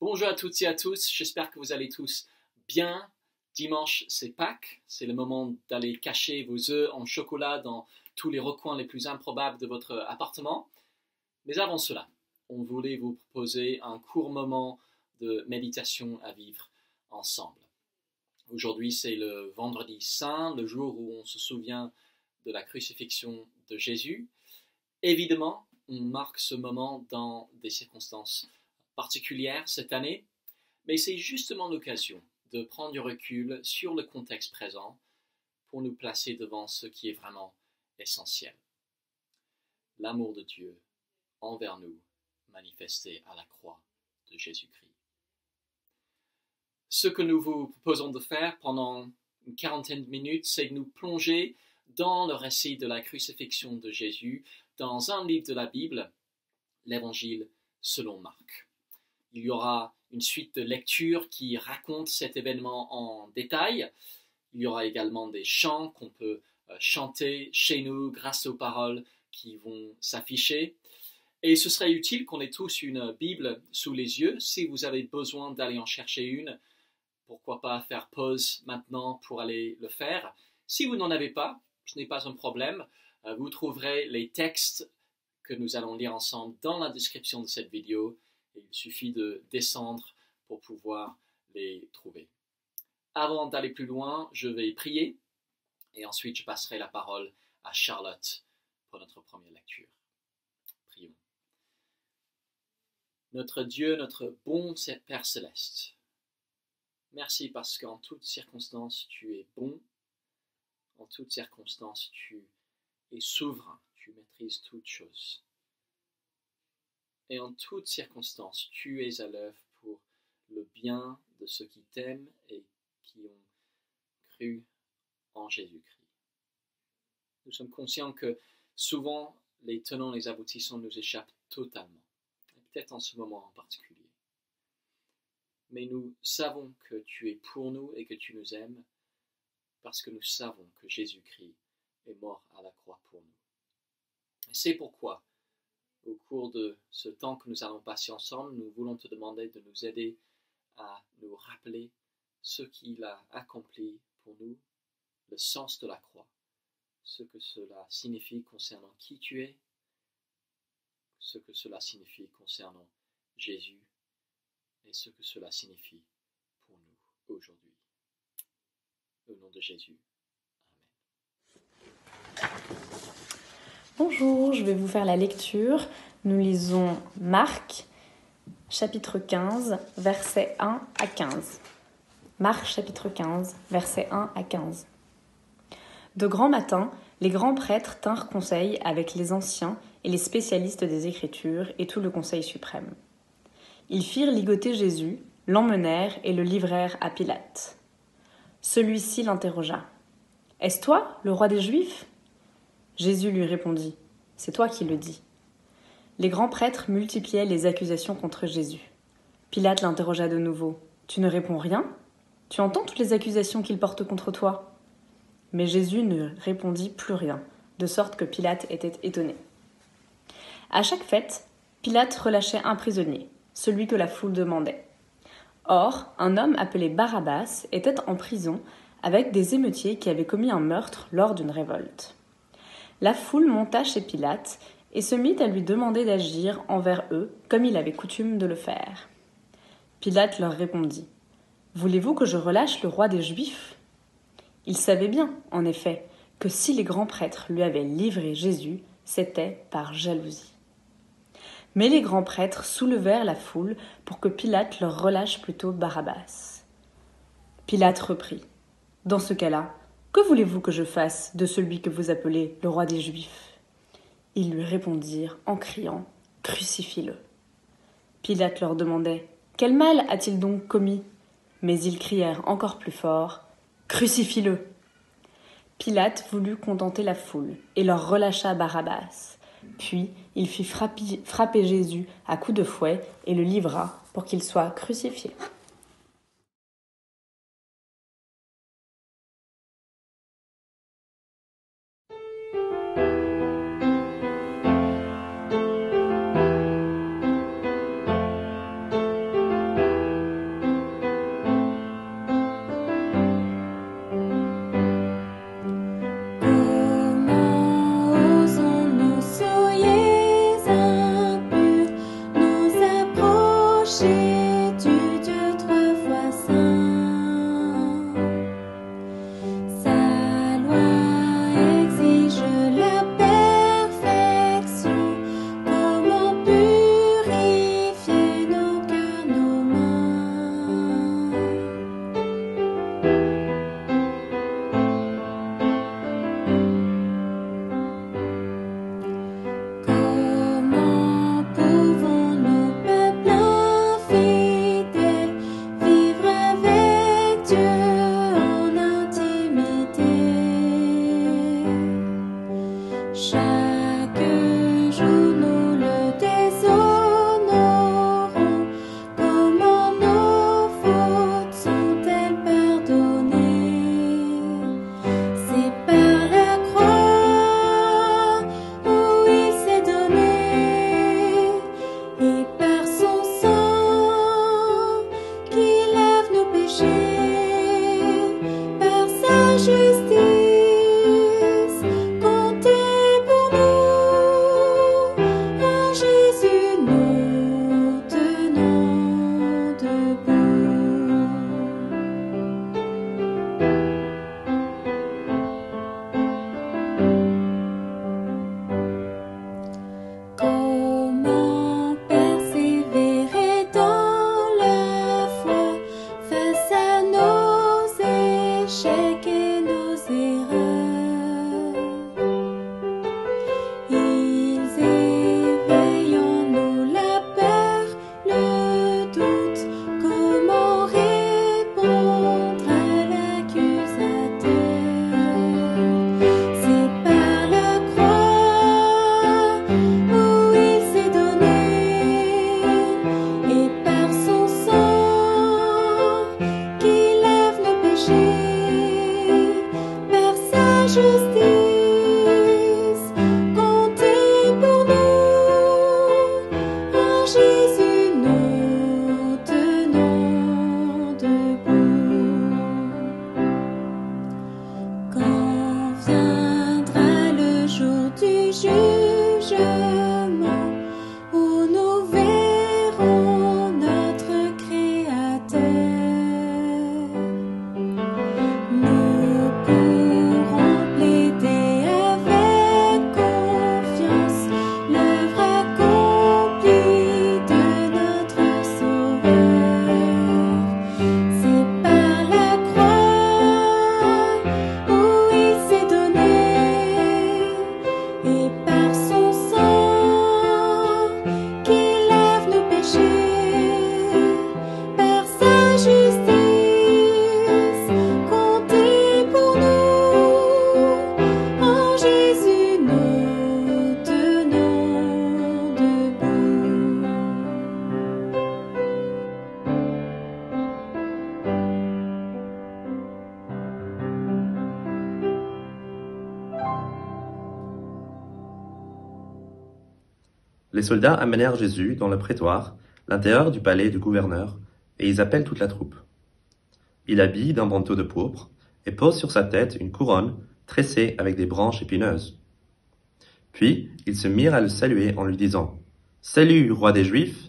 Bonjour à toutes et à tous, j'espère que vous allez tous bien. Dimanche, c'est Pâques, c'est le moment d'aller cacher vos œufs en chocolat dans tous les recoins les plus improbables de votre appartement. Mais avant cela, on voulait vous proposer un court moment de méditation à vivre ensemble. Aujourd'hui, c'est le vendredi saint, le jour où on se souvient de la crucifixion de Jésus. Évidemment, on marque ce moment dans des circonstances particulières cette année, mais c'est justement l'occasion de prendre du recul sur le contexte présent pour nous placer devant ce qui est vraiment essentiel. L'amour de Dieu envers nous, manifesté à la croix de Jésus-Christ. Ce que nous vous proposons de faire pendant une quarantaine de minutes, c'est de nous plonger dans le récit de la crucifixion de Jésus, dans un livre de la Bible, l'Évangile selon Marc. Il y aura une suite de lectures qui racontent cet événement en détail. Il y aura également des chants qu'on peut chanter chez nous grâce aux paroles qui vont s'afficher. Et ce serait utile qu'on ait tous une Bible sous les yeux. Si vous avez besoin d'aller en chercher une, pourquoi pas faire pause maintenant pour aller le faire. Si vous n'en avez pas, ce n'est pas un problème. Vous trouverez les textes que nous allons lire ensemble dans la description de cette vidéo. Et il suffit de descendre pour pouvoir les trouver. Avant d'aller plus loin, je vais prier et ensuite je passerai la parole à Charlotte pour notre première lecture. Prions. Notre Dieu, notre bon Père Céleste, merci parce qu'en toutes circonstances tu es bon, en toutes circonstances tu es souverain, tu maîtrises toutes choses. Et en toutes circonstances, tu es à l'œuvre pour le bien de ceux qui t'aiment et qui ont cru en Jésus-Christ. Nous sommes conscients que souvent les tenants et les aboutissants nous échappent totalement, peut-être en ce moment en particulier. Mais nous savons que tu es pour nous et que tu nous aimes parce que nous savons que Jésus-Christ est mort à la croix pour nous. Et c'est pourquoi, au cours de ce temps que nous allons passer ensemble, nous voulons te demander de nous aider à nous rappeler ce qu'il a accompli pour nous, le sens de la croix, ce que cela signifie concernant qui tu es, ce que cela signifie concernant Jésus et ce que cela signifie pour nous aujourd'hui. Au nom de Jésus. Amen. Bonjour, je vais vous faire la lecture. Nous lisons Marc, chapitre 15, versets 1 à 15. Marc, chapitre 15, versets 1 à 15. De grand matin, les grands prêtres tinrent conseil avec les anciens et les spécialistes des Écritures et tout le conseil suprême. Ils firent ligoter Jésus, l'emmenèrent et le livrèrent à Pilate. Celui-ci l'interrogea. « Est-ce toi, le roi des Juifs ?» Jésus lui répondit, « C'est toi qui le dis. » Les grands prêtres multipliaient les accusations contre Jésus. Pilate l'interrogea de nouveau, « Tu ne réponds rien ? Tu entends toutes les accusations qu'ils portent contre toi ?» Mais Jésus ne répondit plus rien, de sorte que Pilate était étonné. À chaque fête, Pilate relâchait un prisonnier, celui que la foule demandait. Or, un homme appelé Barabbas était en prison avec des émeutiers qui avaient commis un meurtre lors d'une révolte. La foule monta chez Pilate et se mit à lui demander d'agir envers eux comme il avait coutume de le faire. Pilate leur répondit « Voulez-vous que je relâche le roi des Juifs ?» Il savait bien, en effet, que si les grands prêtres lui avaient livré Jésus, c'était par jalousie. Mais les grands prêtres soulevèrent la foule pour que Pilate leur relâche plutôt Barabbas. Pilate reprit « Dans ce cas-là, que voulez-vous que je fasse de celui que vous appelez le roi des Juifs ?» Ils lui répondirent en criant « Crucifie-le !» Pilate leur demandait « Quel mal a-t-il donc commis ?» Mais ils crièrent encore plus fort « Crucifie-le !» Pilate voulut contenter la foule et leur relâcha Barabbas. Puis il fit frapper Jésus à coups de fouet et le livra pour qu'il soit crucifié. Les soldats amenèrent Jésus dans le prétoire, l'intérieur du palais du gouverneur, et ils appellent toute la troupe. Il habille d'un manteau de pourpre et pose sur sa tête une couronne tressée avec des branches épineuses. Puis ils se mirent à le saluer en lui disant « Salut, roi des Juifs !»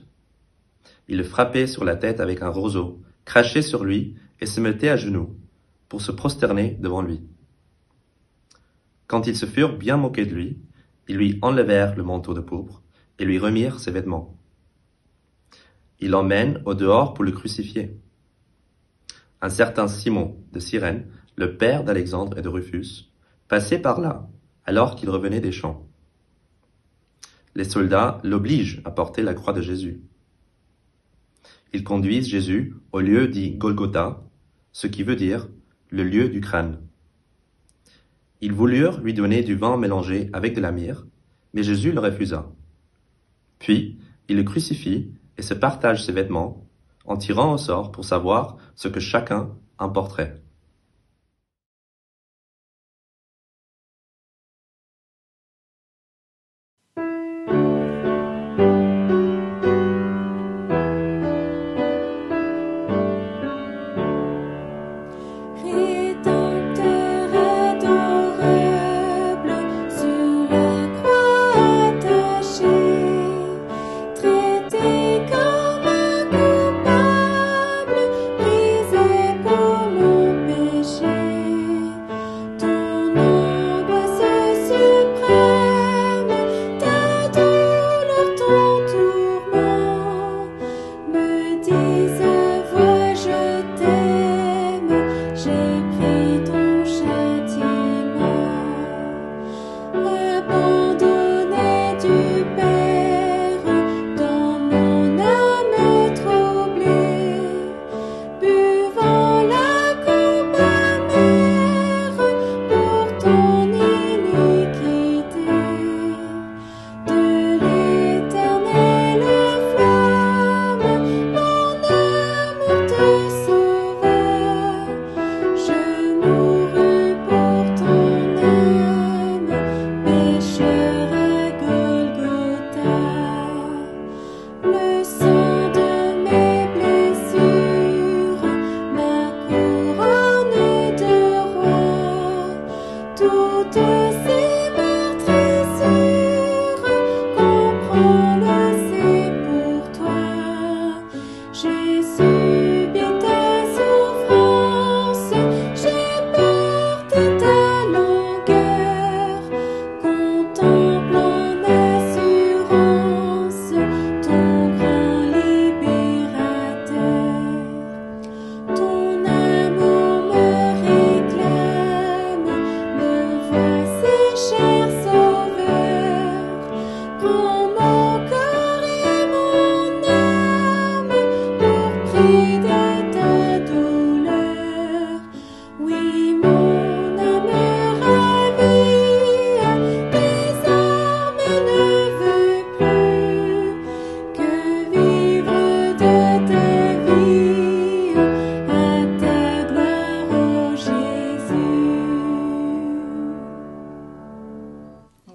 Ils le frappaient sur la tête avec un roseau, crachaient sur lui et se mettaient à genoux pour se prosterner devant lui. Quand ils se furent bien moqués de lui, ils lui enlevèrent le manteau de pourpre et lui remirent ses vêtements. Ils l'emmènent au dehors pour le crucifier. Un certain Simon de Cyrène, le père d'Alexandre et de Rufus, passait par là alors qu'il revenait des champs. Les soldats l'obligent à porter la croix de Jésus. Ils conduisent Jésus au lieu dit Golgotha, ce qui veut dire le lieu du crâne. Ils voulurent lui donner du vin mélangé avec de la myrrhe, mais Jésus le refusa. Puis, ils le crucifient et se partagent ses vêtements, en tirant au sort pour savoir ce que chacun emporterait.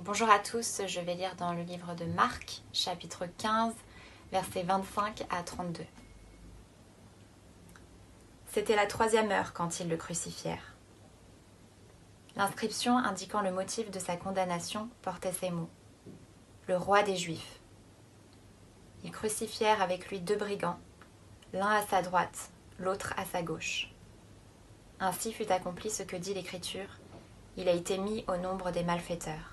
Bonjour à tous, je vais lire dans le livre de Marc, chapitre 15, versets 25 à 32. C'était la 3e heure quand ils le crucifièrent. L'inscription indiquant le motif de sa condamnation portait ces mots : le roi des Juifs. Ils crucifièrent avec lui 2 brigands, l'un à sa droite, l'autre à sa gauche. Ainsi fut accompli ce que dit l'Écriture : il a été mis au nombre des malfaiteurs.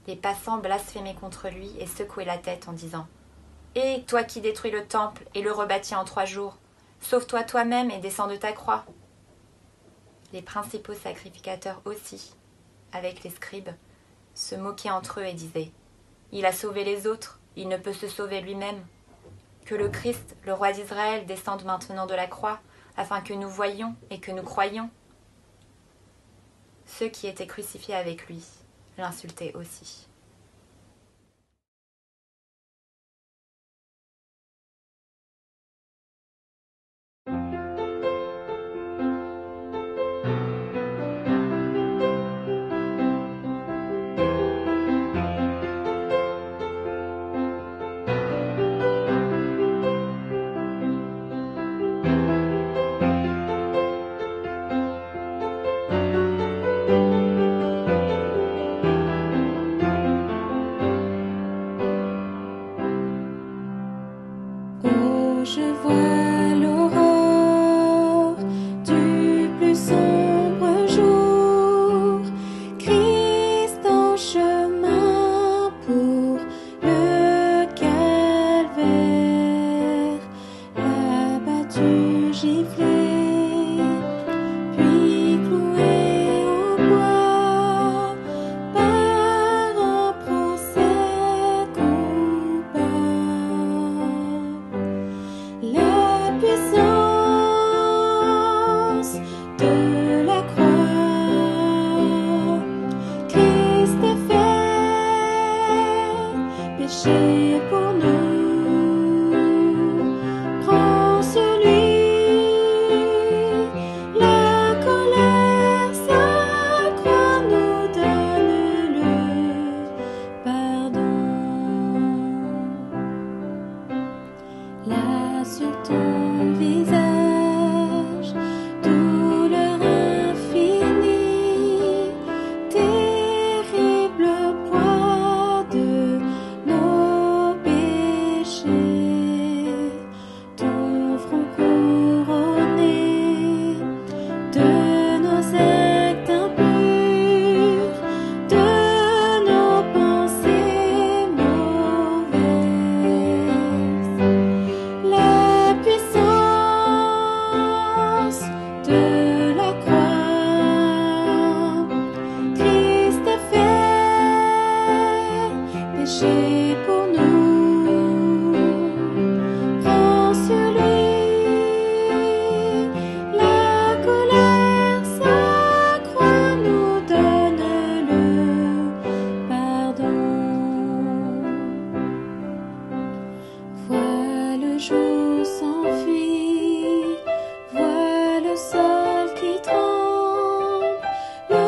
Les passants blasphémaient contre lui et secouaient la tête en disant : « Hé, toi qui détruis le temple et le rebâtis en 3 jours, sauve-toi toi-même et descends de ta croix. » Les principaux sacrificateurs aussi, avec les scribes, se moquaient entre eux et disaient : « Il a sauvé les autres, il ne peut se sauver lui-même. Que le Christ, le roi d'Israël, descende maintenant de la croix, afin que nous voyions et que nous croyions. » Ceux qui étaient crucifiés avec lui l'insultaient aussi. péché pour nous. Prends celui, la colère, sa croix nous donne le pardon. Là sur ton visage, douleur infinie, terrible poids de nos péchés, ton front couronné de nos actes impurs, de nos pensées mauvaises. La puissance de la croix, Christ a fait péché pour nous. Prends celui, la colère, sa croix nous donne le pardon. Vois le jour s'enfuir, vois le sol qui tremble, le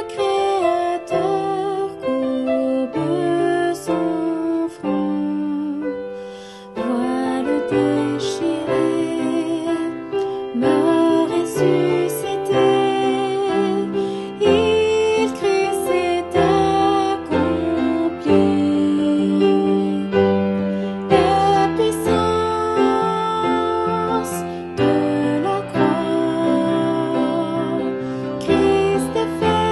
Créateur courbe son front. Vois le déchiré, mort ressuscité, il crie c'est accompli. La puissance de la croix, Christ a fait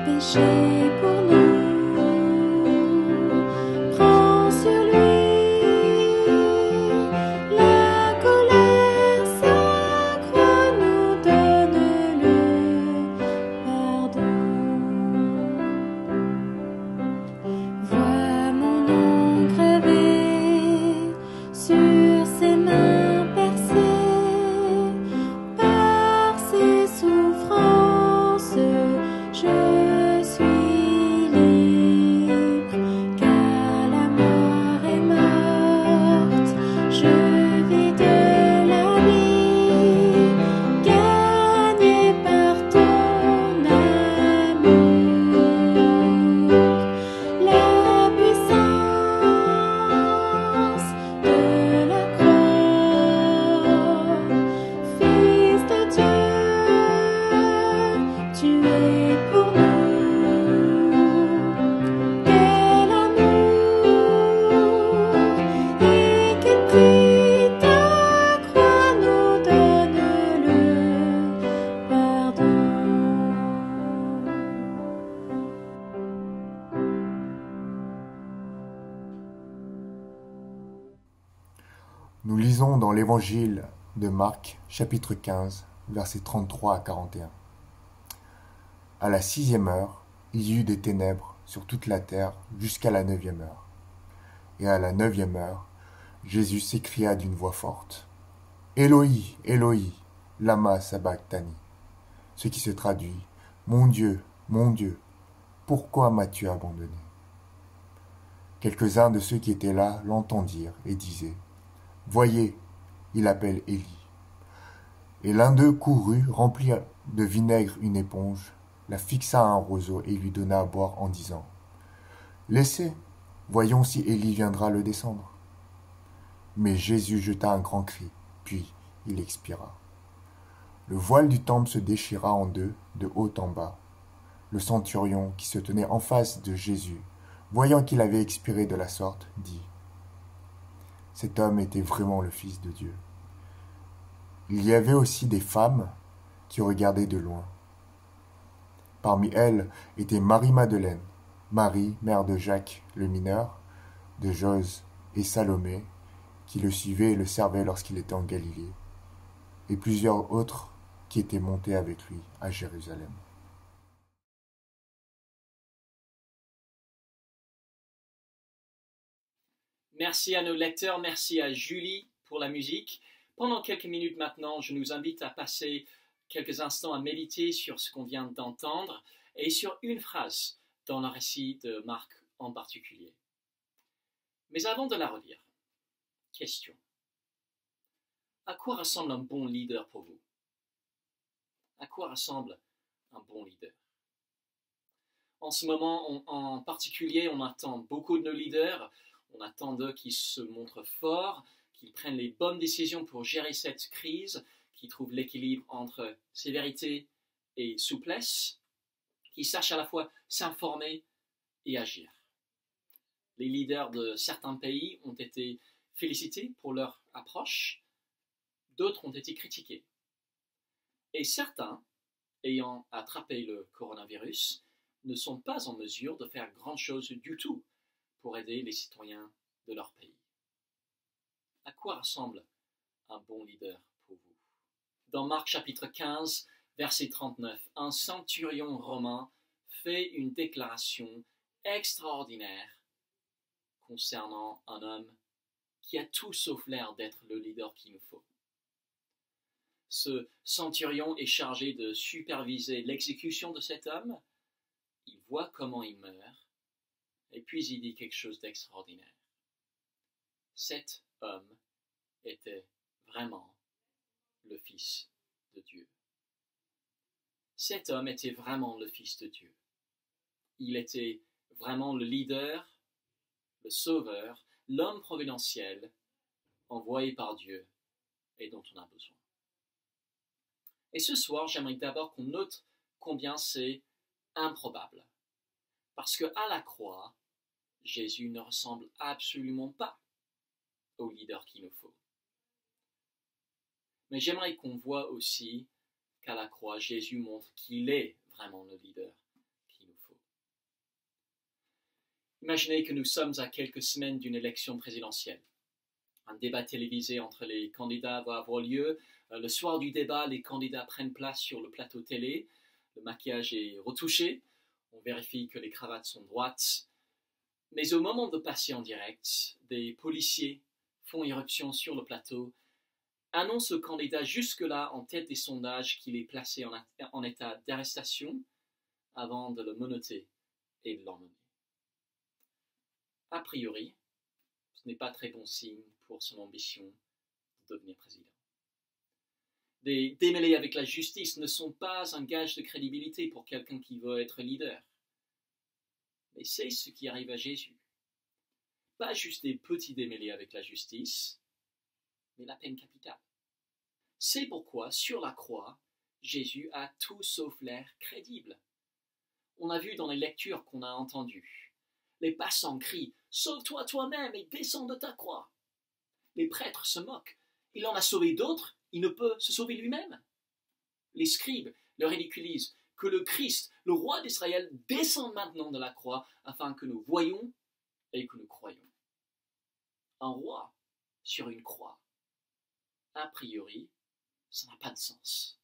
péché pour nous. Prends sur lui, la colère, sa croix nous donne le pardon. Vois mon nom gravé sur ses mains percées, par ses souffrances je suis libre, car la mort est morte, je vis de la vie, gagnée par ton amour. La puissance de la croix, Fils de Dieu, tu es pour nous. Quel amour, et quel prix ta croix nous donne le pardon. Nous lisons dans l'évangile de Marc, chapitre 15, versets 33 à 41. À la 6e heure, il y eut des ténèbres sur toute la terre jusqu'à la 9e heure. Et à la 9e heure, Jésus s'écria d'une voix forte, « Éloi, Éloi, lama sabachthani » ce qui se traduit, « Mon Dieu, pourquoi m'as-tu abandonné ?» Quelques-uns de ceux qui étaient là l'entendirent et disaient, « Voyez, il appelle Élie. » Et l'un d'eux courut, remplit de vinaigre une éponge, la fixa à un roseau et lui donna à boire en disant, « Laissez, voyons si Élie viendra le descendre. » Mais Jésus jeta un grand cri, puis il expira. Le voile du temple se déchira en deux, de haut en bas. Le centurion, qui se tenait en face de Jésus, voyant qu'il avait expiré de la sorte, dit, « Cet homme était vraiment le Fils de Dieu. » Il y avait aussi des femmes qui regardaient de loin. Parmi elles était Marie-Madeleine, Marie, mère de Jacques le mineur, de Jose et Salomé, qui le suivaient et le servaient lorsqu'il était en Galilée, et plusieurs autres qui étaient montés avec lui à Jérusalem. Merci à nos lecteurs, merci à Julie pour la musique. Pendant quelques minutes maintenant, je nous invite à passer quelques instants à méditer sur ce qu'on vient d'entendre et sur une phrase dans le récit de Marc en particulier. Mais avant de la relire, question. À quoi ressemble un bon leader pour vous? À quoi ressemble un bon leader? En ce moment, en particulier, on attend beaucoup de nos leaders. On attend d'eux qu'ils se montrent forts, qu'ils prennent les bonnes décisions pour gérer cette crise, qu'ils trouvent l'équilibre entre sévérité et souplesse, qu'ils sachent à la fois s'informer et agir. Les leaders de certains pays ont été félicités pour leur approche, d'autres ont été critiqués. Et certains, ayant attrapé le coronavirus, ne sont pas en mesure de faire grand-chose du tout pour aider les citoyens de leur pays. À quoi ressemble un bon leader pour vous? Dans Marc chapitre 15, verset 39, un centurion romain fait une déclaration extraordinaire concernant un homme qui a tout sauf l'air d'être le leader qu'il nous faut. Ce centurion est chargé de superviser l'exécution de cet homme. Il voit comment il meurt, et puis il dit quelque chose d'extraordinaire. Cet homme était vraiment le Fils de Dieu. Cet homme était vraiment le Fils de Dieu. Il était vraiment le leader, le sauveur, l'homme providentiel, envoyé par Dieu et dont on a besoin. Et ce soir, j'aimerais d'abord qu'on note combien c'est improbable. Parce qu'à la croix, Jésus ne ressemble absolument pas au leader qu'il nous faut. Mais j'aimerais qu'on voit aussi qu'à la croix, Jésus montre qu'il est vraiment le leader qu'il nous faut. Imaginez que nous sommes à quelques semaines d'une élection présidentielle. Un débat télévisé entre les candidats va avoir lieu. Le soir du débat, les candidats prennent place sur le plateau télé. Le maquillage est retouché. On vérifie que les cravates sont droites. Mais au moment de passer en direct, des policiers font irruption sur le plateau, annoncent au candidat jusque-là en tête des sondages qu'il est placé en état d'arrestation avant de le menotter et de l'emmener. A priori, ce n'est pas très bon signe pour son ambition de devenir président. Des démêlés avec la justice ne sont pas un gage de crédibilité pour quelqu'un qui veut être leader. Mais c'est ce qui arrive à Jésus. Pas juste des petits démêlés avec la justice, mais la peine capitale. C'est pourquoi, sur la croix, Jésus a tout sauf l'air crédible. On a vu dans les lectures qu'on a entendues. Les passants crient « Sauve-toi toi-même et descends de ta croix !» Les prêtres se moquent. Il en a sauvé d'autres, il ne peut se sauver lui-même. Les scribes le ridiculisent. Que le Christ, le roi d'Israël, descende maintenant de la croix afin que nous voyions et que nous croyions. Un roi sur une croix. A priori, ça n'a pas de sens.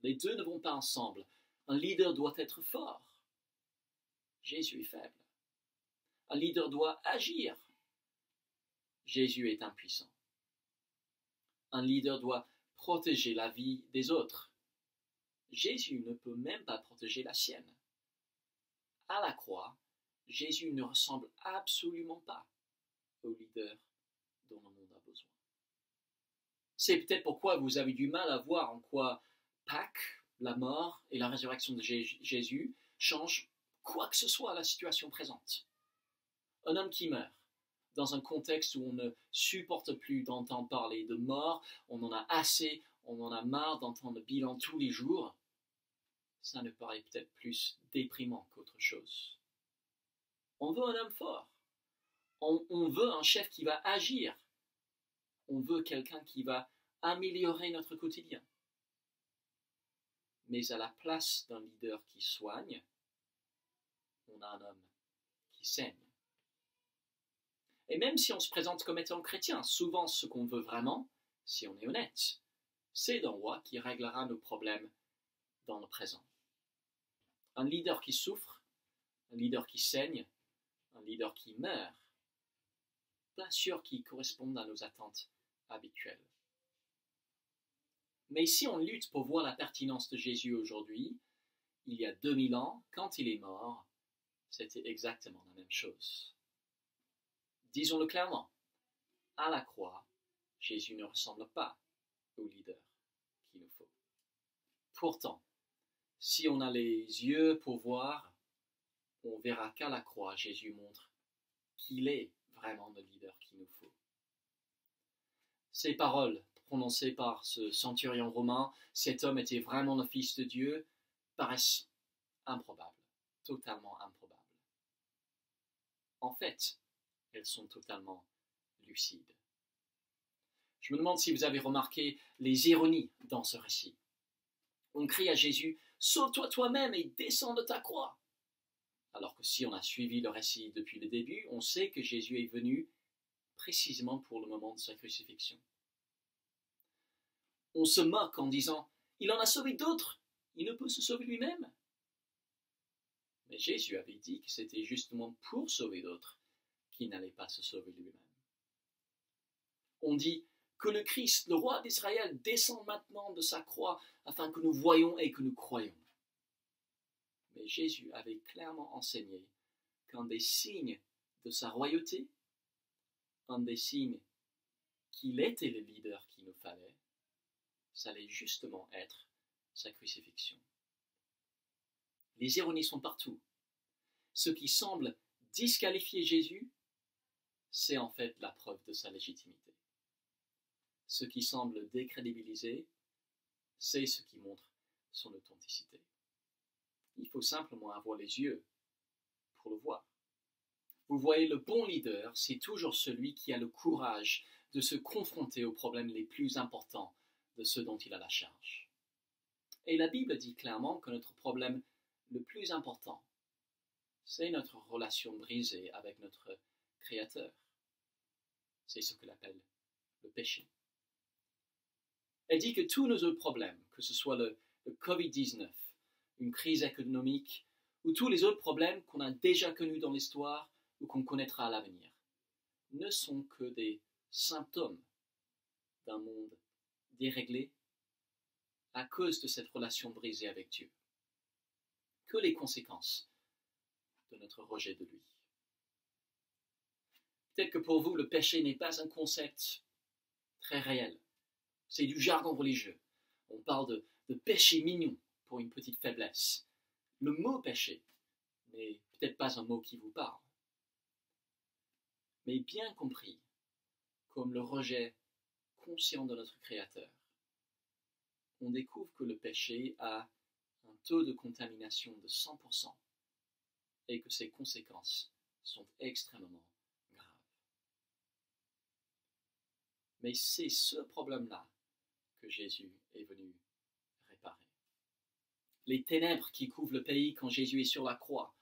Les deux ne vont pas ensemble. Un leader doit être fort. Jésus est faible. Un leader doit agir. Jésus est impuissant. Un leader doit protéger la vie des autres. Jésus ne peut même pas protéger la sienne. À la croix, Jésus ne ressemble absolument pas au leader dont le monde a besoin. C'est peut-être pourquoi vous avez du mal à voir en quoi Pâques, la mort et la résurrection de Jésus changent quoi que ce soit à la situation présente. Un homme qui meurt, dans un contexte où on ne supporte plus d'entendre parler de mort, on en a assez, on en a marre d'entendre le bilan tous les jours, ça ne paraît peut-être plus déprimant qu'autre chose. On veut un homme fort. On veut un chef qui va agir. On veut quelqu'un qui va améliorer notre quotidien. Mais à la place d'un leader qui soigne, on a un homme qui saigne. Et même si on se présente comme étant chrétien, souvent ce qu'on veut vraiment, si on est honnête, c'est un roi qui réglera nos problèmes dans le présent. Un leader qui souffre, un leader qui saigne, un leader qui meurt, pas sûr qu'il corresponde à nos attentes habituelles. Mais si on lutte pour voir la pertinence de Jésus aujourd'hui, il y a 2000 ans, quand il est mort, c'était exactement la même chose. Disons-le clairement, à la croix, Jésus ne ressemble pas au leader qu'il nous faut. Pourtant, si on a les yeux pour voir, on verra qu'à la croix, Jésus montre qu'il est vraiment le leader qu'il nous faut. Ces paroles prononcées par ce centurion romain, cet homme était vraiment le Fils de Dieu, paraissent improbables, totalement improbables. En fait, elles sont totalement lucides. Je me demande si vous avez remarqué les ironies dans ce récit. On crie à Jésus « Sauve-toi toi-même et descends de ta croix !» Alors que si on a suivi le récit depuis le début, on sait que Jésus est venu précisément pour le moment de sa crucifixion. On se moque en disant « Il en a sauvé d'autres, il ne peut se sauver lui-même !» Mais Jésus avait dit que c'était justement pour sauver d'autres qu'il n'allait pas se sauver lui-même. On dit que le Christ, le roi d'Israël, descend maintenant de sa croix afin que nous voyions et que nous croyions. Mais Jésus avait clairement enseigné qu'un des signes de sa royauté, un des signes qu'il était le leader qu'il nous fallait, ça allait justement être sa crucifixion. Les ironies sont partout. Ce qui semble disqualifier Jésus, c'est en fait la preuve de sa légitimité. Ce qui semble décrédibiliser, c'est ce qui montre son authenticité. Il faut simplement avoir les yeux pour le voir. Vous voyez, le bon leader, c'est toujours celui qui a le courage de se confronter aux problèmes les plus importants de ceux dont il a la charge. Et la Bible dit clairement que notre problème le plus important, c'est notre relation brisée avec notre Créateur. C'est ce qu'elle appelle le péché. Elle dit que tous nos autres problèmes, que ce soit le Covid-19, une crise économique, ou tous les autres problèmes qu'on a déjà connus dans l'histoire ou qu'on connaîtra à l'avenir, ne sont que des symptômes d'un monde déréglé à cause de cette relation brisée avec Dieu. Que les conséquences de notre rejet de lui. Peut-être que pour vous, le péché n'est pas un concept très réel. C'est du jargon religieux. On parle de péché mignon pour une petite faiblesse. Le mot péché n'est peut-être pas un mot qui vous parle. Mais bien compris, comme le rejet conscient de notre Créateur, on découvre que le péché a un taux de contamination de 100% et que ses conséquences sont extrêmement graves. Mais c'est ce problème-là que Jésus est venu réparer. Les ténèbres qui couvrent le pays quand Jésus est sur la croix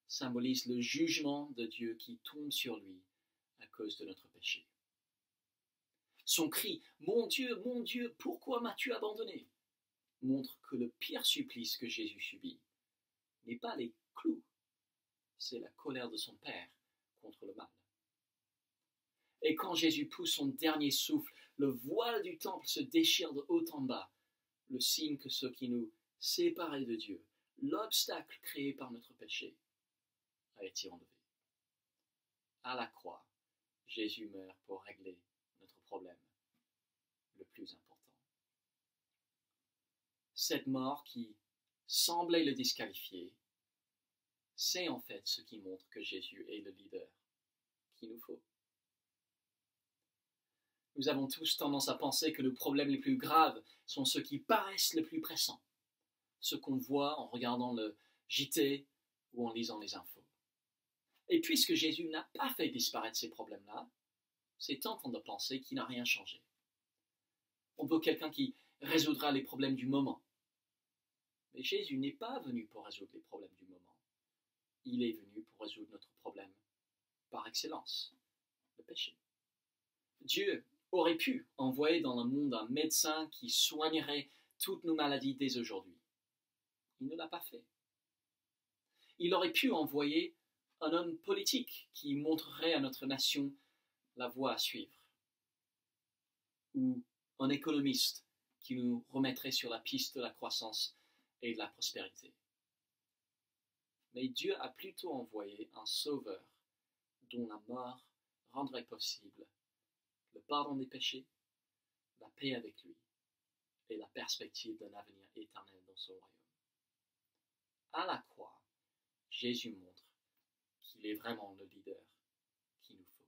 symbolisent le jugement de Dieu qui tombe sur lui à cause de notre péché. Son cri « Mon Dieu, pourquoi m'as-tu abandonné ?» montre que le pire supplice que Jésus subit n'est pas les clous, c'est la colère de son Père contre le mal. Et quand Jésus pousse son dernier souffle, le voile du temple se déchire de haut en bas, le signe que ce qui nous séparait de Dieu, l'obstacle créé par notre péché, a été enlevé. À la croix, Jésus meurt pour régler notre problème le plus important. Cette mort qui semblait le disqualifier, c'est en fait ce qui montre que Jésus est le leader qu'il nous faut. Nous avons tous tendance à penser que les problèmes les plus graves sont ceux qui paraissent les plus pressants, ceux qu'on voit en regardant le JT ou en lisant les infos. Et puisque Jésus n'a pas fait disparaître ces problèmes-là, c'est tentant de penser qu'il n'a rien changé. On veut quelqu'un qui résoudra les problèmes du moment. Mais Jésus n'est pas venu pour résoudre les problèmes du moment. Il est venu pour résoudre notre problème par excellence, le péché. Dieu aurait pu envoyer dans le monde un médecin qui soignerait toutes nos maladies dès aujourd'hui. Il ne l'a pas fait. Il aurait pu envoyer un homme politique qui montrerait à notre nation la voie à suivre, ou un économiste qui nous remettrait sur la piste de la croissance et de la prospérité. Mais Dieu a plutôt envoyé un sauveur dont la mort rendrait possible le pardon des péchés, la paix avec lui et la perspective d'un avenir éternel dans son royaume. À la croix, Jésus montre qu'il est vraiment le leader qu'il nous faut.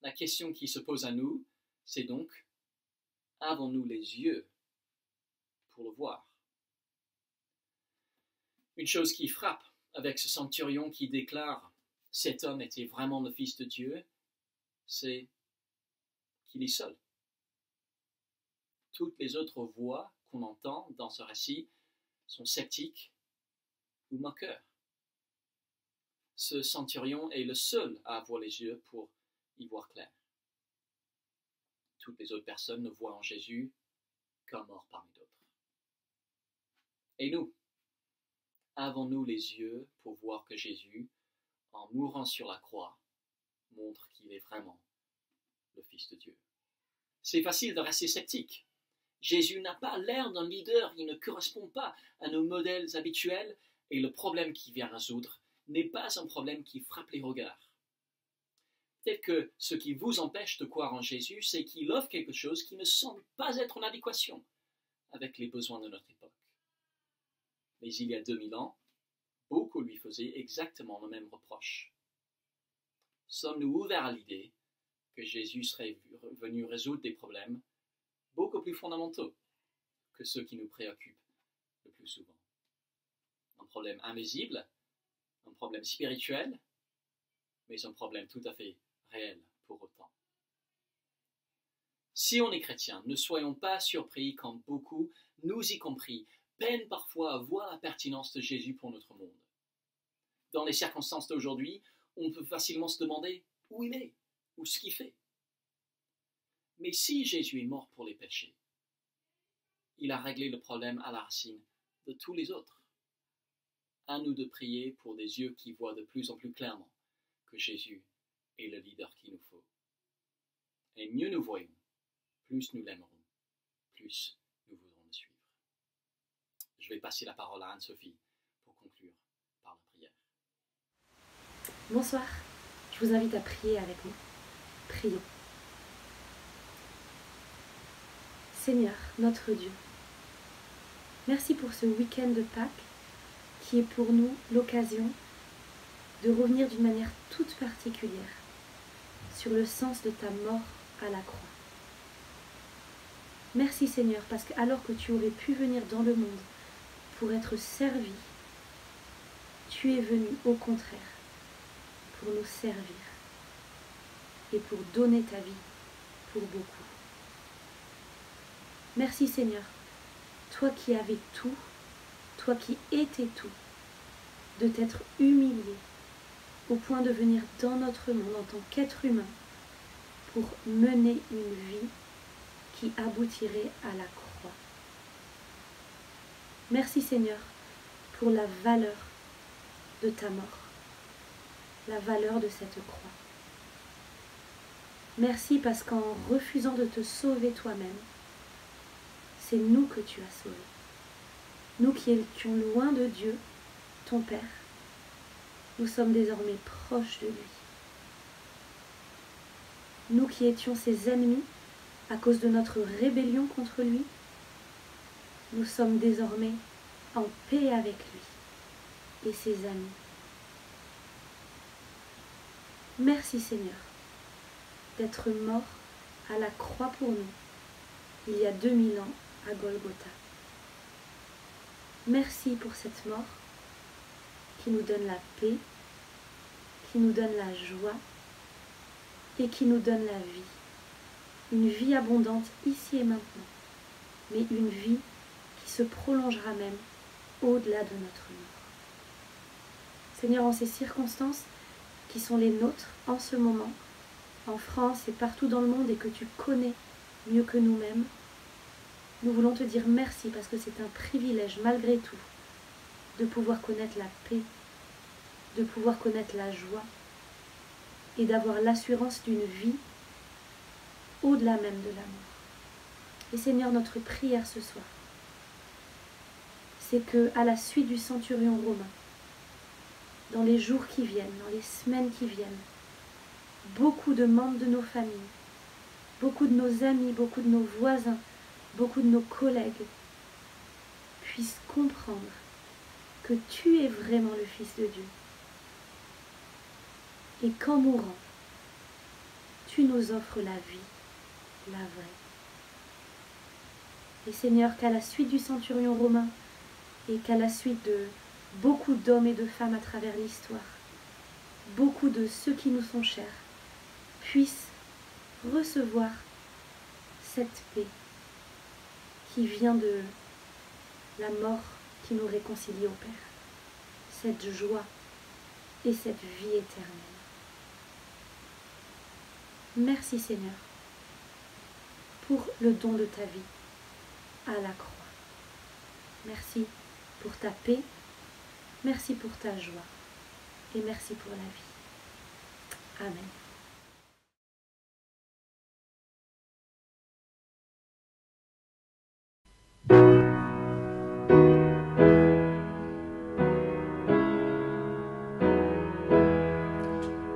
La question qui se pose à nous, c'est donc, avons-nous les yeux pour le voir? Une chose qui frappe avec ce centurion qui déclare « cet homme était vraiment le Fils de Dieu », c'est qu'il est seul. Toutes les autres voix qu'on entend dans ce récit sont sceptiques ou moqueurs. Ce centurion est le seul à avoir les yeux pour y voir clair. Toutes les autres personnes ne voient en Jésus qu'un mort parmi d'autres. Et nous, avons-nous les yeux pour voir que Jésus, en mourant sur la croix, montre qu'il est vraiment le Fils de Dieu? C'est facile de rester sceptique. Jésus n'a pas l'air d'un leader, il ne correspond pas à nos modèles habituels et le problème qu'il vient résoudre n'est pas un problème qui frappe les regards. Peut-être que ce qui vous empêche de croire en Jésus, c'est qu'il offre quelque chose qui ne semble pas être en adéquation avec les besoins de notre époque. Mais il y a 2000 ans, beaucoup lui faisaient exactement le même reproche. Sommes-nous ouverts à l'idée que Jésus serait venu résoudre des problèmes beaucoup plus fondamentaux que ceux qui nous préoccupent le plus souvent? Un problème invisible, un problème spirituel, mais un problème tout à fait réel pour autant. Si on est chrétien, ne soyons pas surpris quand beaucoup, nous y compris, peinent parfois à voir la pertinence de Jésus pour notre monde. Dans les circonstances d'aujourd'hui, on peut facilement se demander où il est, ou ce qu'il fait. Mais si Jésus est mort pour les péchés, il a réglé le problème à la racine de tous les autres. À nous de prier pour des yeux qui voient de plus en plus clairement que Jésus est le leader qu'il nous faut. Et mieux nous voyons, plus nous l'aimerons, plus nous voudrons le suivre. Je vais passer la parole à Anne-Sophie pour conclure par la prière. Bonsoir, je vous invite à prier avec moi. Prions. Seigneur, notre Dieu, merci pour ce week-end de Pâques qui est pour nous l'occasion de revenir d'une manière toute particulière sur le sens de ta mort à la croix. Merci Seigneur, parce que alors que tu aurais pu venir dans le monde pour être servi, tu es venu au contraire pour nous servir et pour donner ta vie pour beaucoup. Merci Seigneur, toi qui avais tout, toi qui étais tout, de t'être humilié au point de venir dans notre monde en tant qu'être humain pour mener une vie qui aboutirait à la croix. Merci Seigneur pour la valeur de ta mort, la valeur de cette croix. Merci parce qu'en refusant de te sauver toi-même, c'est nous que tu as sauvés. Nous qui étions loin de Dieu, ton Père, nous sommes désormais proches de lui. Nous qui étions ses ennemis à cause de notre rébellion contre lui, nous sommes désormais en paix avec lui et ses amis. Merci Seigneur d'être mort à la croix pour nous il y a 2000 ans à Golgotha. Merci pour cette mort qui nous donne la paix, qui nous donne la joie et qui nous donne la vie. Une vie abondante ici et maintenant, mais une vie qui se prolongera même au-delà de notre mort. Seigneur, en ces circonstances qui sont les nôtres en ce moment, en France et partout dans le monde et que tu connais mieux que nous-mêmes, nous voulons te dire merci parce que c'est un privilège malgré tout de pouvoir connaître la paix, de pouvoir connaître la joie et d'avoir l'assurance d'une vie au-delà même de la mort. Et Seigneur, notre prière ce soir, c'est que à la suite du centurion romain, dans les jours qui viennent, dans les semaines qui viennent, beaucoup de membres de nos familles, beaucoup de nos amis, beaucoup de nos voisins, beaucoup de nos collègues puissent comprendre que tu es vraiment le Fils de Dieu. Et qu'en mourant, tu nous offres la vie, la vraie. Et Seigneur, qu'à la suite du centurion romain et qu'à la suite de beaucoup d'hommes et de femmes à travers l'histoire, beaucoup de ceux qui nous sont chers puissent recevoir cette paix qui vient de la mort qui nous réconcilie au Père, cette joie et cette vie éternelle. Merci Seigneur pour le don de ta vie à la croix. Merci pour ta paix, merci pour ta joie et merci pour la vie. Amen.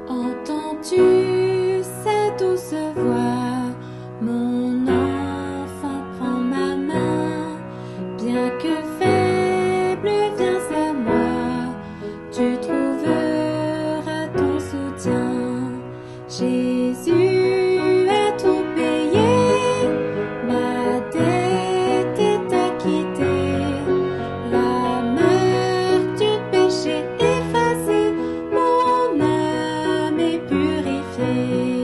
Entends-tu sa douce voix, mon enfant, prends ma main, bien que faible, viens à moi, tu trouveras ton soutien. Jésus a tout payé, ma dette est acquittée, la marque du péché effacée, mon âme est purifiée.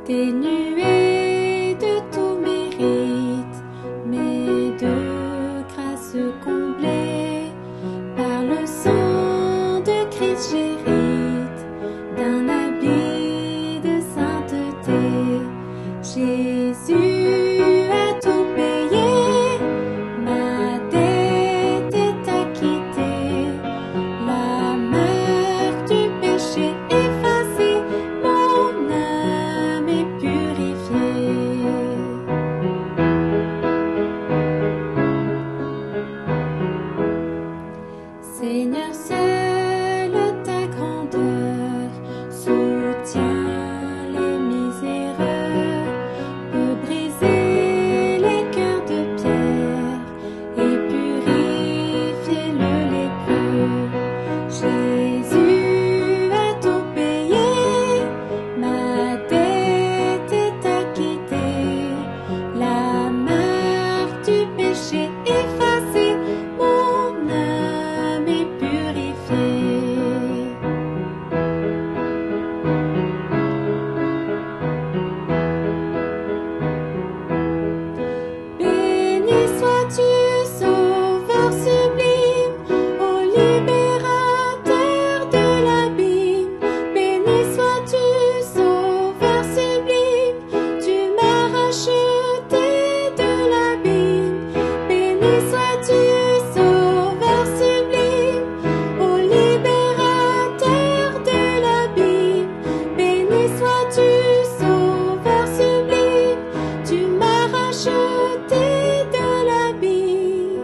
Dénué de tout mérite, mais de grâce comblée, par le sang de Christ j'hérite d'un habit de sainteté. Jésus a tout payé, ma dette est acquittée, la marque du péché effacée, mon âme est purifiée. Seigneur, seule ta grandeur soutient les miséreux, peut briser les cœurs de pierre et purifier le lépreux. Jésus a tout payé, ma dette est acquittée, la marque du péché effacée, mon âme est purifiée. Béni sois-tu, Sauveur sublime, ô libérateur de l'abîme. Béni sois-tu, Sauveur sublime, tu m'as racheté de l'abîme. Béni sois-tu, Sauveur sublime, ô libérateur de l'abîme. Béni sois-tu, Sauveur sublime, tu m'as racheté de l'abîme.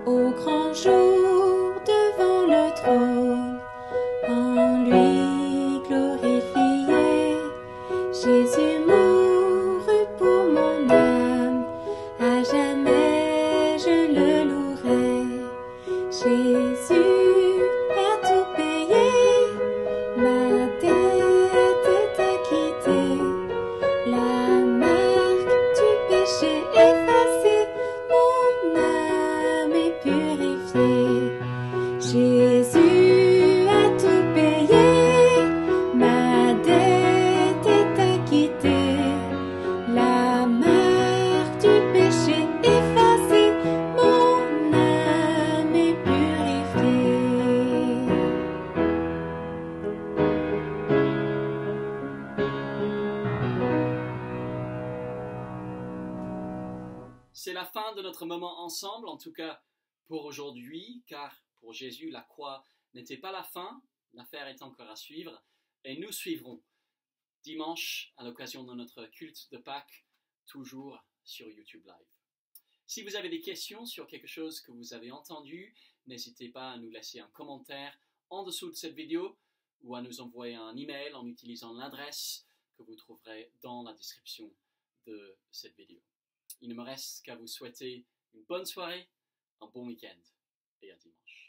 Au grand jour devant le trône, en lui glorifié, Jésus mourut pour mon âme, à jamais je le louerai. Jésus a tout payé, ma dette est acquittée, la marque du péché effacée, mon âme est purifiée. Jésus a tout payé, ma dette est acquittée, la marque du péché effacée, mon âme est purifiée. C'est la fin de notre moment ensemble, en tout cas pour aujourd'hui, car pour Jésus, la croix n'était pas la fin, l'affaire est encore à suivre, et nous suivrons dimanche à l'occasion de notre culte de Pâques, toujours sur YouTube Live. Si vous avez des questions sur quelque chose que vous avez entendu, n'hésitez pas à nous laisser un commentaire en dessous de cette vidéo ou à nous envoyer un email en utilisant l'adresse que vous trouverez dans la description de cette vidéo. Il ne me reste qu'à vous souhaiter une bonne soirée, un bon week-end et à dimanche.